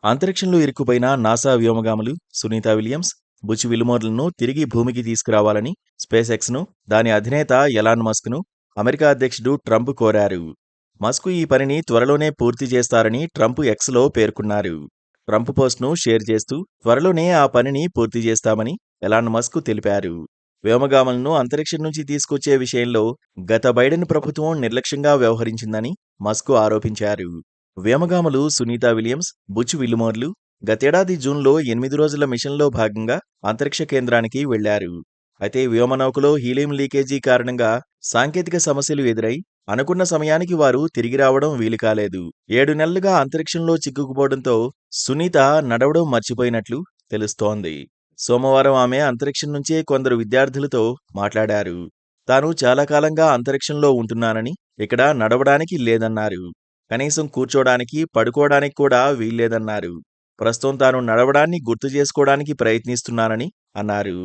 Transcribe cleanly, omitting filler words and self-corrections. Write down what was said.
అంతరిక్షంలో ఇరుక్కుపోయిన NASA వ్యోమగాములు Sunitha Williams, Butch విల్మోర్లను తిరిగి భూమికి తీసుకురావాలని స్పేస్ ఎక్స్ను, దాని అధినేత ఎలాన్ మస్క్ను అమెరికా అధ్యక్షుడు ట్రంప్ కోరారు. మస్క్ ఈ పనిని త్వరలోనే పూర్తి చేస్తారని ట్రంప్ ఎక్స్లో పేర్కొన్నారు. ట్రంప్ పోస్ట్ను షేర్ చేస్తూ త్వరలోనే ఆ పనిని పూర్తి చేస్తామని ఎలాన్ మస్క్ తెలిపారు. వ్యోమగాములను అంతరిక్షం నుంచి తీసుకొచ్చే విషయంలో గత బైడెన్ ప్రభుత్వం నిర్లక్ష్యంగా వ్యవహరించిందని మస్క్ ఆరోపించారు. వ్యోమగాములు సునీత విలియమ్స్, బుచ్ విల్మోర్లు గతేడాది జూన్లో 8 రోజుల మిషన్లో భాగంగా అంతరిక్ష కేంద్రానికి వెళ్లారు. అయితే వ్యోమనౌకలో హీలియం లీకేజీ కారణంగా సాంకేతిక సమస్యలు ఎదురై అనుకున్న సమయానికి వారు తిరిగి రావడం వీలుకాలేదు. 7 నెలలుగా అంతరిక్షంలో చిక్కుకుపోవడంతో సునీత నడవడం మర్చిపోయినట్లు తెలుస్తోంది. సోమవారం ఆమె అంతరిక్షం నుంచే కొందరు విద్యార్థులతో మాట్లాడారు. తాను చాలా కాలంగా అంతరిక్షంలో ఉంటున్నానని, ఇక్కడ నడవడానికి లేదన్నారు. కనీసం కూర్చోడానికి, పడుకోవడానికి కూడా వీల్లేదన్నారు. ప్రస్తుతం తాను నడవడాన్ని గుర్తు చేసుకోవడానికి ప్రయత్నిస్తున్నానని అన్నారు.